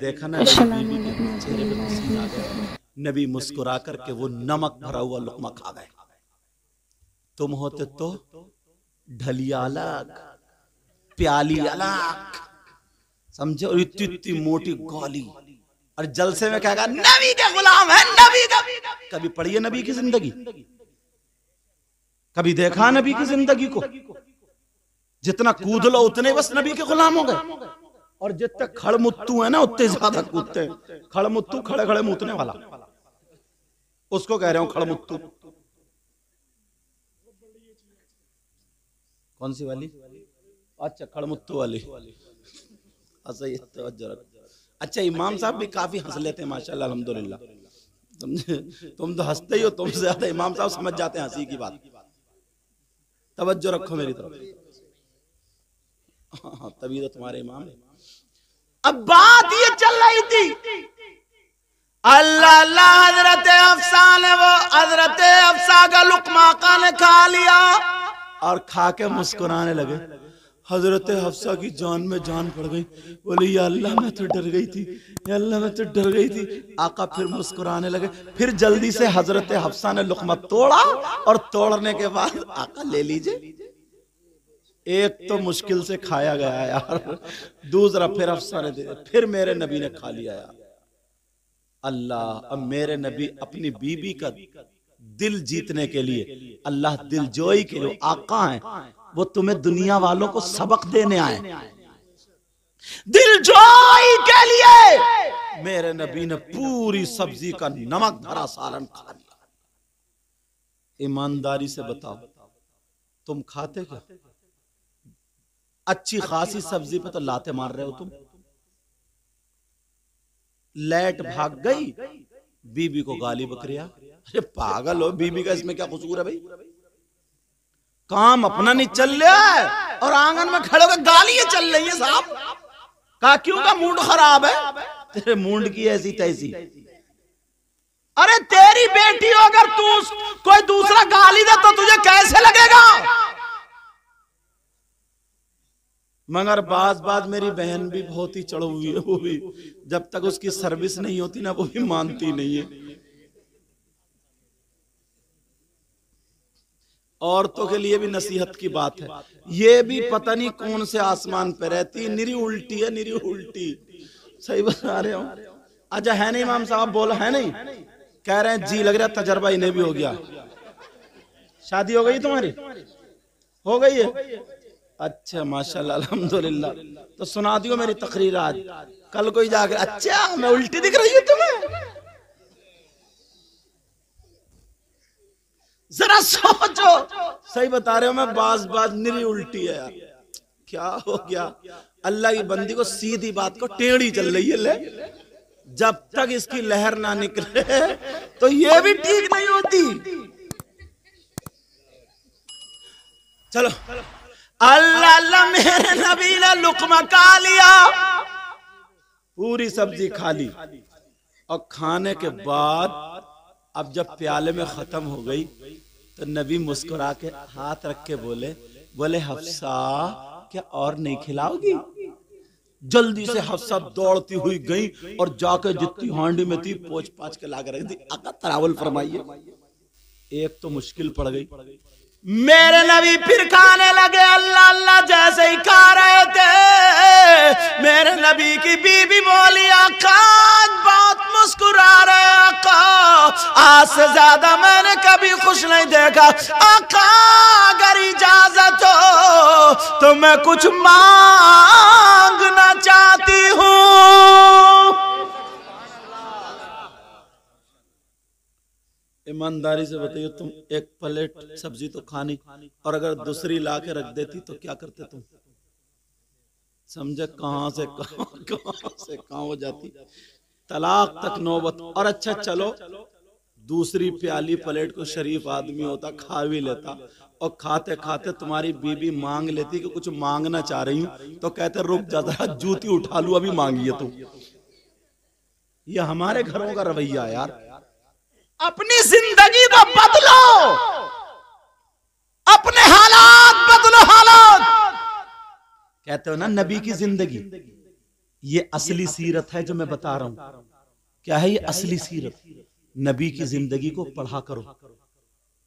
देखा ना बीबी के चेहरे पे पसीना आ गया। नबी मुस्कुरा करके वो नमक भरा हुआ लुकमा खा गए। तुम होते तो ढलिया अलग, प्याली अलग, समझे, और इतनी इतनी मोटी गोली, और जलसे में कहेगा नबी के गुलाम है, नबी का। कभी पढ़ी है नबी की जिंदगी? कभी देखा नबी की जिंदगी को? जितना कूद लो उतने बस नबी के गुलाम हो गए। और जितने खड़मुत्तू है ना उतने ज्यादा कूदते हैं। खड़मुत्तू खड़े खड़े मूतने वाला, उसको कह रहे हो खड़मुत्तू। कौन सी वाली? अच्छा, खड़मुत्तू वाली। अच्छा, इमाम साहब भी काफी हंस लेते हैं माशाल्लाह, अल्हम्दुलिल्लाह। तुम तो हंसते ही हो, तुमसे ज्यादा इमाम साहब समझ जाते हैं हंसी की बात। तवज्जो रखो मेरी तरफ। हाँ, तभी तो तुम्हारे इमाम है। अब बात ये चल रही थी, अल्लाह अल्लाह, हजरत हफ्सा ने, वो हजरत हफ्सा का लुकमा आका ने खा लिया और खा के मुस्कुराने लगे। हजरत हफ्सा की जान में जान पड़ गई। बोली या अल्लाह मैं तो डर गई थी, या अल्लाह मैं तो डर गई थी। आका फिर मुस्कुराने लगे। फिर जल्दी से हजरत हफ्सा ने लुकमा तोड़ा, और तोड़ने के बाद आका ले लीजिए। एक तो मुश्किल से खाया गया यार, दूसरा फिर हफ्सा ने दे, फिर मेरे नबी ने खा लिया यार। अल्लाह, अब मेरे नबी अपनी बीबी का दिल जीतने के लिए, अल्लाह दिलजोई के जो आका हैं, वो तुम्हें दुनिया वालों को सबक देने आए। दिलजोई के लिए मेरे नबी ने पूरी सब्जी का नमक भरा सालन खा लिया। ईमानदारी से बताओ, तुम खाते क्या? अच्छी खासी सब्जी पे तो लाते मार रहे हो तुम। लेट भाग गई, बीबी को गाली बकरिया। अरे पागल हो, बीबी का इसमें क्या कसूर है भाई? काम अपना नहीं चल रहा है और आंगन में खड़े होकर गालियां चल रही है साहब। कहा क्यों? का मूड खराब है? तेरे मूड की ऐसी तैसी। अरे तेरी बेटी हो, अगर तू कोई दूसरा गाली दे तो तुझे कैसे लगेगा? मगर बाज मेरी बहन भी बहुत ही चढ़ी हुई है। वो भी जब तक उसकी सर्विस नहीं होती ना, वो भी मानती नहीं है। औरतों के लिए भी नसीहत की बात है, ये भी पता नहीं कौन से आसमान पे रहती, निरी उल्टी है, निरी उल्टी। सही बता रहे हो? अच्छा है नहीं इमाम साहब? बोला है नहीं? कह रहे हैं जी, लग रहा तजर्बा इन्हें भी हो गया। शादी हो गई तुम्हारी? हो गई है? अच्छा माशाल्लाह, अल्हम्दुलिल्लाह। तो सुना दियो मेरी तकरीर आज। कल कोई जाकर अच्छा मैं उल्टी दिख रही हूं तुम्हें? जरा सोचो। सही बता रहे हो, मैं बाज निरी उल्टी है यार। क्या हो गया? अल्लाह की बंदी को सीधी बात को टेढ़ी चल रही है। ले, जब तक इसकी लहर ना निकले तो ये भी ठीक नहीं होती। चलो, अल्लाह अल्लाह, मेरे नबी ने लुकमा खा लिया, पूरी सब्जी खा ली। और खाने के बाद अब जब प्याले में खत्म हो गई तो नबी मुस्कुरा के हाथ रख के बोले हफ्सा, क्या और नहीं खिलाओगी? जल्दी से हफ्सा दौड़ती हुई गई और जाकर जितनी हांडी में थी पोंछ पाछ के लाकर रख दी। आका तरावल फरमाइए। एक तो मुश्किल पड़ गई। मेरे नबी फिर खाने लगे। अल्लाह अल्लाह, जैसे ही खा रहे थे मेरे नबी की बीबी बोली आका बहुत मुस्कुरा रहे आका, आज से ज्यादा मैंने कभी खुश नहीं देखा। आका अगर इजाजत हो तो मैं कुछ मांगना चाहती हूँ। ईमानदारी से बताइए, तुम एक प्लेट सब्जी तो खानी, और अगर दूसरी ला के रख देती तो क्या करते तुम? समझे कहां से कहां हो जाती, तलाक तक नौबत। और अच्छा चलो, दूसरी प्याली प्लेट को शरीफ आदमी होता खा भी लेता, और खाते खाते तुम्हारी बीबी मांग लेती कि कुछ मांगना चाह रही हूं, तो कहते रुक जा जरा जूती उठा लू, अभी मांगी है तू। ये हमारे घरों का रवैया यार। अपनी जिंदगी को बदलो, अपने हालात बदलो, हालात। कहते हो ना नबी की जिंदगी, ये असली सीरत है जो मैं बता रहा हूं। क्या है ये असली सीरत? नबी की जिंदगी को पढ़ा करो।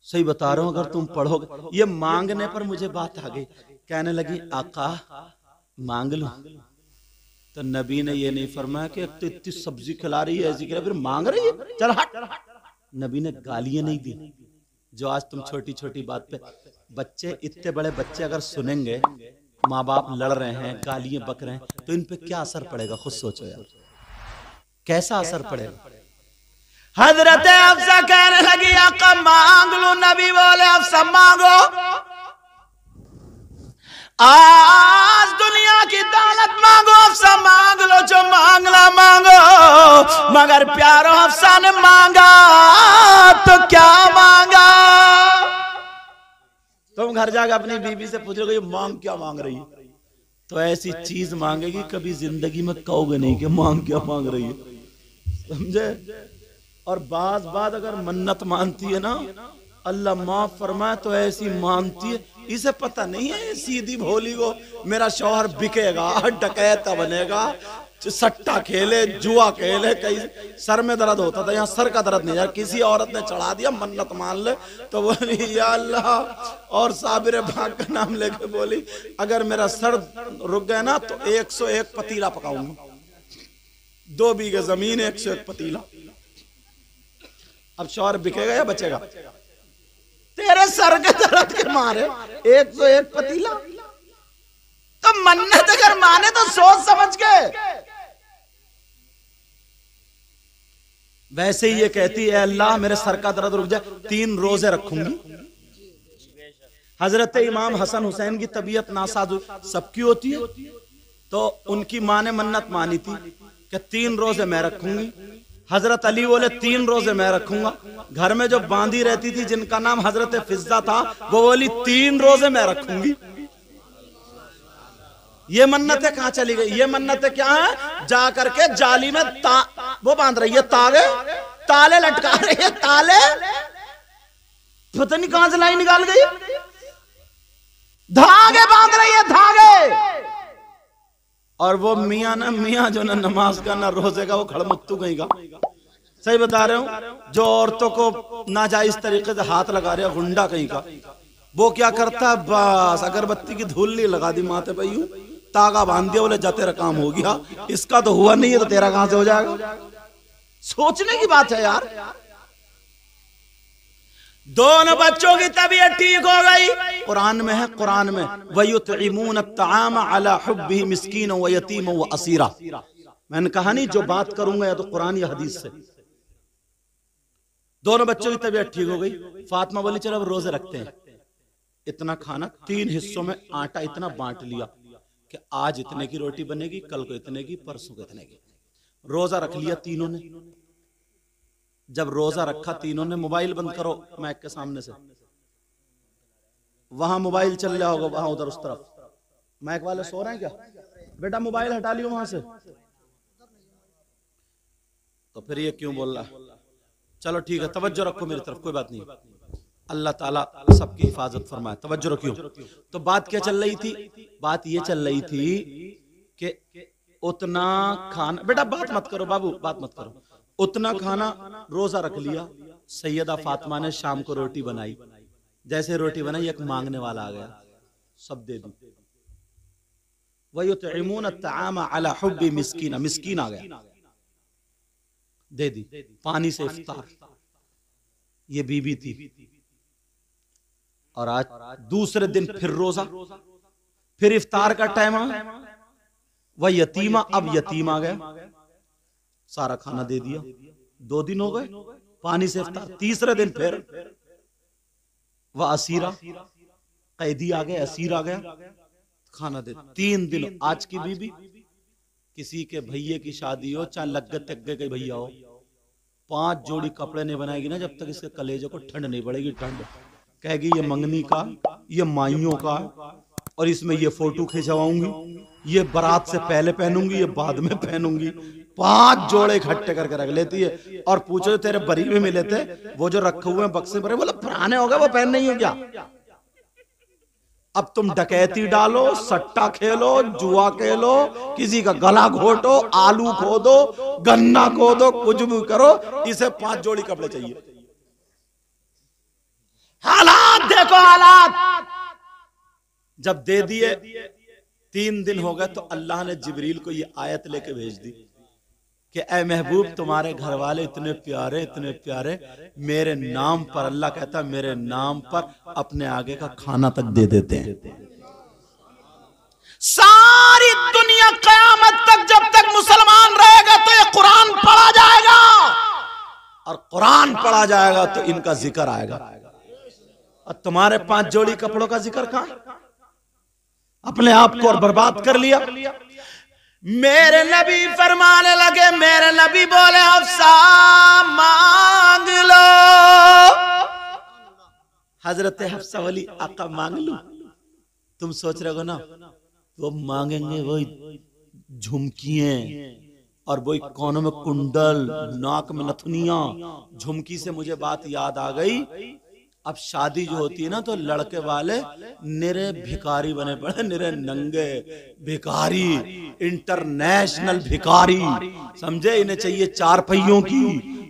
सही बता रहा हूं, अगर तुम पढ़ोगे। ये मांगने पर मुझे बात आ गई, कहने लगी आका मांग लो। तो नबी ने ये नहीं फरमाया कि तो इतनी सब्जी खिला रही है, ऐसी खिला, फिर मांग रही है, चल हट। नबी ने गालियां नहीं दी जो आज तुम छोटी छोटी बात पे। बच्चे, इतने बड़े बच्चे अगर सुनेंगे माँ बाप लड़ रहे हैं, गालियां बक रहे हैं, तो इन पे क्या असर पड़ेगा? खुद सोचो यार, कैसा असर पड़ेगा। हजरत अफसा कहने लगी आका मांग लो। नबी बोले अफसा मांगो, आज दुनिया की दौलत मांगो, अफसा मांग लो जो मांगना मांगो। मगर प्यारो अफसा ने मांगा तो क्या मांगा? तुम घर जाकर अपनी बीबी से पूछ रहे हो मांग क्या मांग रही है, तो ऐसी चीज मांगेगी कभी जिंदगी में कहोगे नहीं कि मांग क्या मांग रही है, समझे। और बात अगर मन्नत मानती है ना, अल्लाह माफ फरमाए, तो ऐसी मानती है, इसे पता नहीं है सीधी भोली को मेरा शौहर बिकेगा, डकैता बनेगा, सट्टा खेले, जुआ खेले। कहीं सर में दर्द होता था, यहाँ सर का दर्द नहीं यार। किसी औरत ने चढ़ा दिया मन्नत मान ले, तो बोली या अल्लाह, और साबिर भाग का नाम लेके बोली अगर मेरा सर रुक गया ना तो 101 पतीला पकाऊंगा, 2 बीघे जमीन, 101 पतीला। अब शौहर बिकेगा या बचेगा? तेरे सर के दर्द के मारे 101 पतीला। तो मन्नत अगर माने तो सोच समझ के। वैसे ही ये कहती है अल्लाह मेरे सर का दर्द रुक जाए, 3 रोजे रखूंगी। हजरत इमाम हसन हुसैन की तबीयत नासाज सबकी होती है, तो उनकी मां ने मन्नत मानी थी कि 3 रोजे मैं रखूंगी। हजरत अली बोले 3 रोजे मैं रखूंगा। घर में जो बांदी रहती थी जिनका नाम हजरत फिजा था, वो बोली 3 रोजे मैं रखूंगी। ये मन्नतें कहां चली गई? ये मन्नतें क्या है? जा करके जाली में वो बांध रही है, ताले लटका रही है, ताले पता नहीं कहां से लाई निकाल गई, धागे बांध रही है, धागे। और वो मियां जो ना नमाज का ना रोजे का, वो खड़मुत्तू कहीं का। सही बता रहे हूं, जो औरतों को नाजायज तरीके से हाथ लगा रहे, गुंडा कहीं का। वो क्या करता है, बस अगरबत्ती की धूल लगा दी माथे पे, यूं तागा बांध दिया, बोले जा तेरा काम हो गया। इसका तो हुआ नहीं है तो तेरा कहां से हो जाएगा? सोचने की बात है यार। दोनों बच्चों की तबीयत ठीक हो गई। कुरान में है, कुरान में वयुतइमून अत्तआम अला हुब्बिही मिस्कीन व यतीम व असीरा। मैंने कहा नहीं जो बात करूंगा या तो कुरान या हदीस से। दोनों बच्चों की तबीयत ठीक हो गई। फातिमा बोली चलो अब रोजे रखते हैं। इतना खाना 3 हिस्सों में आटा इतना बांट लिया कि आज इतने की रोटी बनेगी, कल को इतने की, परसों को इतने की। रोजा रख लिया तीनों ने। जब रोजा रखा तीनों ने, मोबाइल बंद करो मैक के सामने से। वहां मोबाइल चल रहा होगा, वहां उधर उस तरफ। मैक वाले सो रहे हैं क्या? बेटा मोबाइल हटा लियो वहां से। तो फिर ये क्यों बोल रहा? चलो ठीक है, तवज्जो रखो मेरी तरफ, कोई बात नहीं। अल्लाह ताला सबकी हिफाजत फरमाए, तवज्जो रखियो। तो बात क्या चल रही थी? बात ये चल रही थी कि उतना खाना, बेटा बात मत करो बाबू, बात मत करो। उतना खाना रोजा रख लिया। सैयदा फातिमा ने शाम को रोटी बनाई। जैसे रोटी बनाई, एक मांगने वाला आ गया, सब दे दी। वयुतइमून अत्तआम अला हुब्बी मिस्कीना, मिस्कीन आ गया, दे दी। पानी से इफ्तार। ये बीबी थी। और आज दूसरे दिन फिर रोजा, फिर इफ्तार का टाइम आ। वह यतीमा, अब यतीम आ गया, सारा खाना दे दिया। 2 दिन हो गए, पानी से इफ्तार। तीसरे दिन फिर वह असीरा, कैदी आ गया, असीर आ गया, खाना दे। 3 दिन। आज की बीबी, किसी के भैये की शादी हो, चाहे लग्गे तग्गे के भैया हो, 5 जोड़ी कपड़े नहीं बनाएगी ना जब तक इसके कलेजे को ठंड नहीं पड़ेगी। ठंड कहेगी ये मंगनी का, ये माइयों का, और इसमें ये फोटो खिंचवाऊंगी, ये बारात से पहले पहनूंगी, ये बाद में पहनूंगी। 5 जोड़े इकट्ठे करके रख लेती है। और पूछो तेरे बरी में मिले थे, वो जो रखे हुए हैं बक्से भरे, बोला पुराने हो गए, वो पहन नहीं है क्या? अब तुम डकैती डालो, सट्टा खेलो, जुआ खेलो, किसी का गला घोटो, आलू खोदो, गन्ना खोदो, कुछ भी करो, इसे 5 जोड़ी कपड़े चाहिए। हालात देखो, हालात। जब दे दिए, 3 दिन हो गए तो अल्लाह ने जिब्रील को ये आयत लेके भेज दी कि ऐ महबूब, तुम्हारे घर वाले इतने प्यारे, इतने प्यारे, मेरे नाम पर, अल्लाह कहता है मेरे नाम पर अपने आगे का खाना तक दे देते हैं। सारी दुनिया कयामत तक जब तक मुसलमान रहेगा तो ये कुरान पढ़ा जाएगा, और कुरान पढ़ा जाएगा तो इनका जिक्र आएगा। और तुम्हारे 5 जोड़ी कपड़ों का जिक्र कहां? अपने आप को और बर्बाद कर लिया। मेरे नबी फरमाने लगे, मेरे नबी बोले हफ्सा मांग लो। हजरत हफ्सा वाली आका मांग लो। तुम सोच रहे हो ना वो मांगेंगे वही झुमकियां और वही कानों में कुंडल, नाक में नथुनियां। झुमकी से मुझे बात याद आ गई, अब शादी जो होती है ना तो लड़के वाले निरे भिखारी बने पड़े, निरे नंगे भिखारी, इंटरनेशनल भिखारी, समझे। इन्हें चाहिए 4 पहियों की,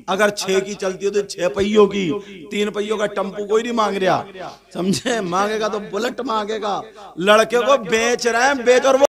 अगर 6 की चलती हो तो 6 पहियों की। 3 पहियों का टम्पू कोई नहीं मांग रहा, समझे। मांगेगा तो बुलेट मांगेगा। लड़के को बेच रहे हैं, बेच, और वो